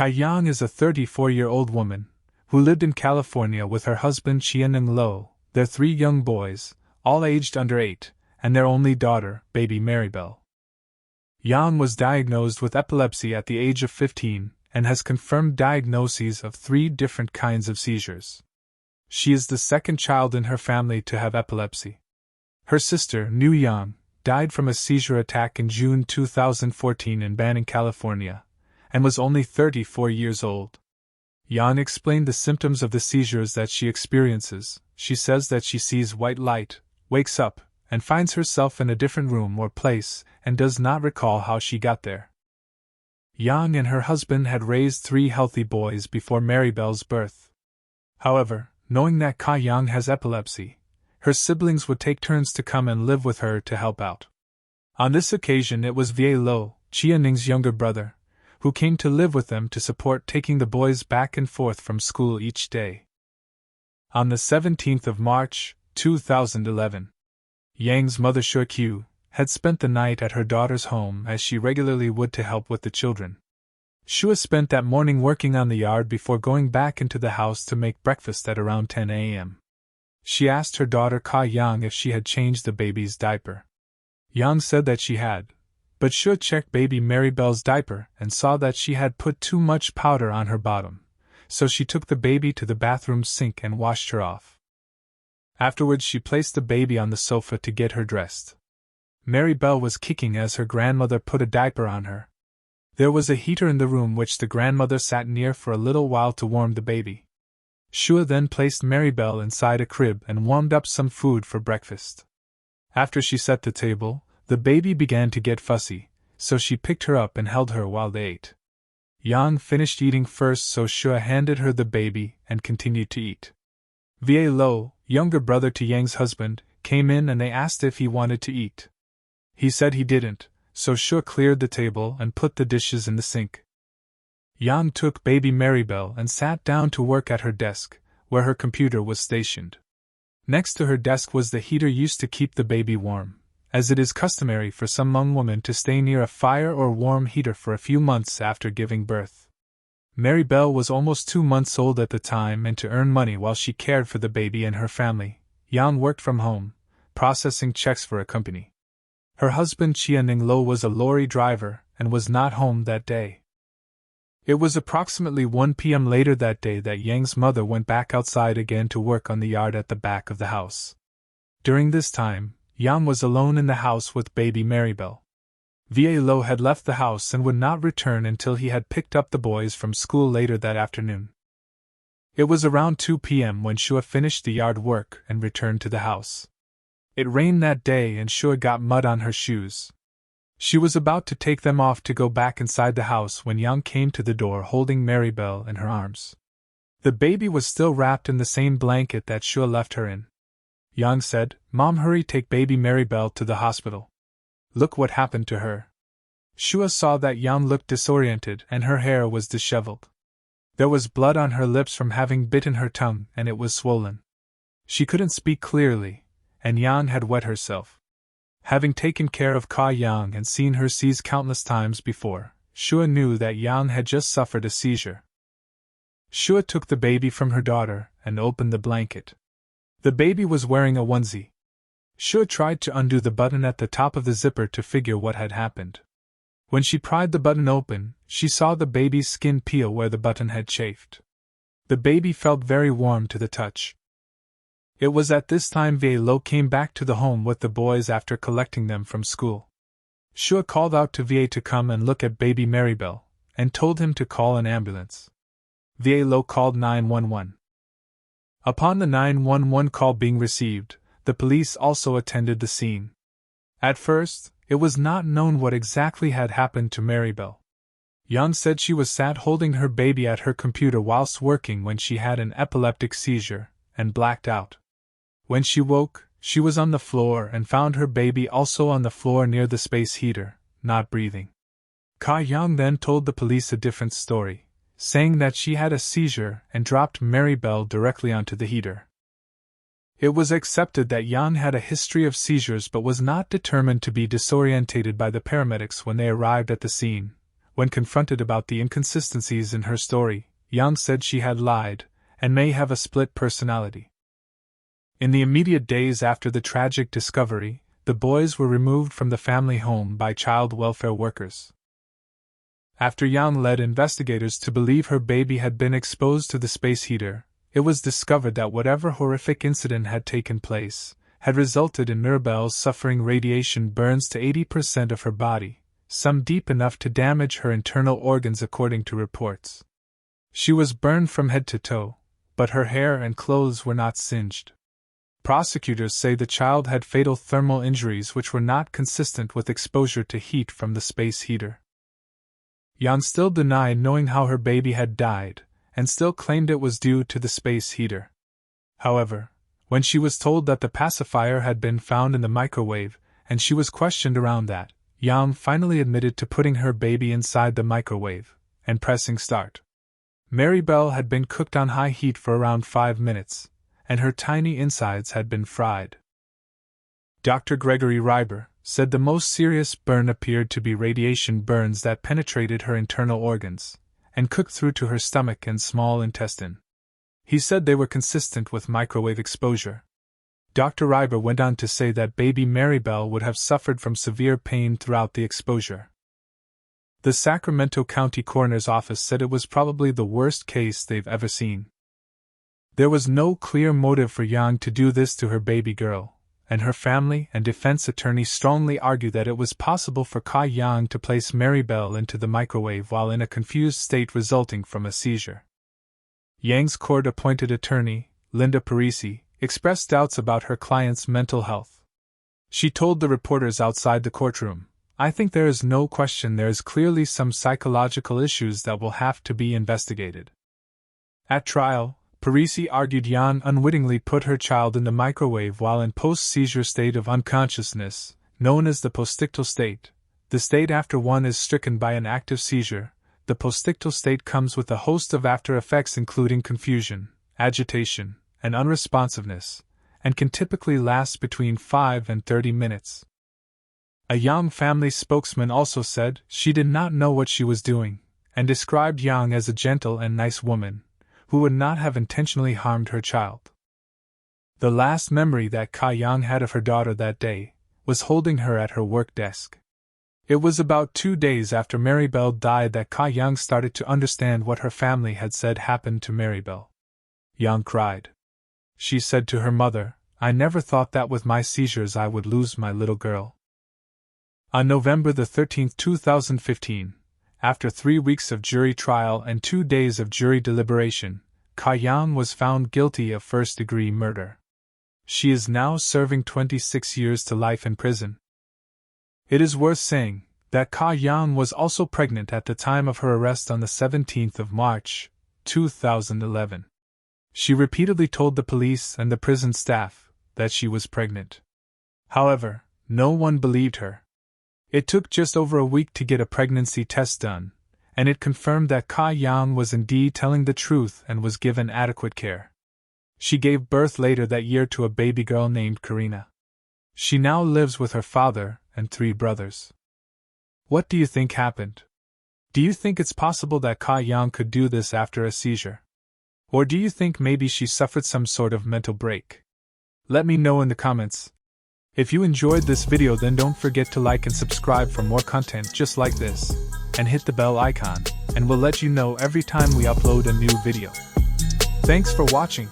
Ka Yang is a 34-year-old woman who lived in California with her husband Chian and Lo, their 3 young boys, all aged under 8, and their only daughter, baby Maribel. Yang was diagnosed with epilepsy at the age of 15 and has confirmed diagnoses of 3 different kinds of seizures. She is the second child in her family to have epilepsy. Her sister, Nu Yang, died from a seizure attack in June 2014 in Banning, California, and was only 34 years old. Yang explained the symptoms of the seizures that she experiences. She says that she sees white light, wakes up, and finds herself in a different room or place, and does not recall how she got there. Yang and her husband had raised 3 healthy boys before Maribel's birth. However, knowing that Ka Yang has epilepsy, her siblings would take turns to come and live with her to help out. On this occasion it was Vie Lo, Chia Ning's younger brother, who came to live with them to support taking the boys back and forth from school each day. On the 17th of March, 2011, Yang's mother Shu Q had spent the night at her daughter's home as she regularly would to help with the children. Shua spent that morning working on the yard before going back into the house to make breakfast at around 10 a.m. She asked her daughter Ka Yang if she had changed the baby's diaper. Yang said that she had, but Shua checked baby Maribel's diaper and saw that she had put too much powder on her bottom, so she took the baby to the bathroom sink and washed her off. Afterwards she placed the baby on the sofa to get her dressed. Maribel was kicking as her grandmother put a diaper on her. There was a heater in the room which the grandmother sat near for a little while to warm the baby. Shua then placed Maribel inside a crib and warmed up some food for breakfast. After she set the table, the baby began to get fussy, so she picked her up and held her while they ate. Yang finished eating first, so Shua handed her the baby and continued to eat. Vie Lo, younger brother to Yang's husband, came in and they asked if he wanted to eat. He said he didn't, so Shua cleared the table and put the dishes in the sink. Yang took baby Maribel and sat down to work at her desk, where her computer was stationed. Next to her desk was the heater used to keep the baby warm, as it is customary for some young women to stay near a fire or warm heater for a few months after giving birth. Maribel was almost 2 months old at the time, and to earn money while she cared for the baby and her family, Yang worked from home, processing checks for a company. Her husband Chia Ning Lo was a lorry driver and was not home that day. It was approximately 1 p.m. later that day that Yang's mother went back outside again to work on the yard at the back of the house. During this time, Yang was alone in the house with baby Maribel. Vie Lo had left the house and would not return until he had picked up the boys from school later that afternoon. It was around 2 p.m. when Shua finished the yard work and returned to the house. It rained that day and Shua got mud on her shoes. She was about to take them off to go back inside the house when Yang came to the door holding Maribel in her arms. The baby was still wrapped in the same blanket that Shua left her in. Yang said, "Mom, hurry, take baby Maribel to the hospital. Look what happened to her." Shua saw that Yang looked disoriented and her hair was disheveled. There was blood on her lips from having bitten her tongue and it was swollen. She couldn't speak clearly, and Yang had wet herself. Having taken care of Ka Yang and seen her seize countless times before, Shua knew that Yang had just suffered a seizure. Shua took the baby from her daughter and opened the blanket. The baby was wearing a onesie. Shua tried to undo the button at the top of the zipper to figure what had happened. When she pried the button open, she saw the baby's skin peel where the button had chafed. The baby felt very warm to the touch. It was at this time Vie Lo came back to the home with the boys after collecting them from school. Shua called out to Vie to come and look at baby Maribel, and told him to call an ambulance. Vie Lo called 911. Upon the 911 call being received, the police also attended the scene. At first, it was not known what exactly had happened to Maribel. Yang said she was sat holding her baby at her computer whilst working when she had an epileptic seizure, and blacked out. When she woke, she was on the floor and found her baby also on the floor near the space heater, not breathing. Ka Yang then told the police a different story, saying that she had a seizure and dropped Maribel directly onto the heater. It was accepted that Yang had a history of seizures but was not determined to be disorientated by the paramedics when they arrived at the scene, When confronted about the inconsistencies in her story, Yang said she had lied, and may have a split personality. In the immediate days after the tragic discovery, the boys were removed from the family home by child welfare workers. After Yang led investigators to believe her baby had been exposed to the space heater, it was discovered that whatever horrific incident had taken place had resulted in Mirabelle suffering radiation burns to 80% of her body, some deep enough to damage her internal organs according to reports. She was burned from head to toe, but her hair and clothes were not singed. Prosecutors say the child had fatal thermal injuries which were not consistent with exposure to heat from the space heater. Yang still denied knowing how her baby had died, and still claimed it was due to the space heater. However, when she was told that the pacifier had been found in the microwave, and she was questioned around that, Yang finally admitted to putting her baby inside the microwave and pressing start. Maribel had been cooked on high heat for around 5 minutes, and her tiny insides had been fried. Dr. Gregory Reiber said the most serious burn appeared to be radiation burns that penetrated her internal organs and cooked through to her stomach and small intestine. He said they were consistent with microwave exposure. Dr. Reiber went on to say that baby Maribel would have suffered from severe pain throughout the exposure. The Sacramento County Coroner's Office said it was probably the worst case they've ever seen. There was no clear motive for Yang to do this to her baby girl, and her family and defense attorney strongly argue that it was possible for Ka Yang to place Maribel into the microwave while in a confused state resulting from a seizure. Yang's court-appointed attorney, Linda Parisi, expressed doubts about her client's mental health. She told the reporters outside the courtroom, "I think there is no question there is clearly some psychological issues that will have to be investigated." At trial, Parisi argued Yang unwittingly put her child in the microwave while in post-seizure state of unconsciousness, known as the postictal state, the state after one is stricken by an active seizure. The postictal state comes with a host of after effects including confusion, agitation, and unresponsiveness, and can typically last between 5 and 30 minutes. A Yang family spokesman also said she did not know what she was doing, and described Yang as a gentle and nice woman, who would not have intentionally harmed her child. The last memory that Ka Yang had of her daughter that day was holding her at her work desk. It was about 2 days after Maribel died that Ka Yang started to understand what her family had said happened to Maribel. Yang cried. She said to her mother, "I never thought that with my seizures I would lose my little girl." On November 13, 2015, after 3 weeks of jury trial and 2 days of jury deliberation, Ka Yang was found guilty of first-degree murder. She is now serving 26 years to life in prison. It is worth saying that Ka Yang was also pregnant at the time of her arrest on the 17th of March, 2011. She repeatedly told the police and the prison staff that she was pregnant. However, no one believed her. It took just over a week to get a pregnancy test done, and it confirmed that Ka Yang was indeed telling the truth and was given adequate care. She gave birth later that year to a baby girl named Karina. She now lives with her father and 3 brothers. What do you think happened? Do you think it's possible that Ka Yang could do this after a seizure? Or do you think maybe she suffered some sort of mental break? Let me know in the comments. If you enjoyed this video, then don't forget to like and subscribe for more content just like this, and hit the bell icon, and we'll let you know every time we upload a new video. Thanks for watching.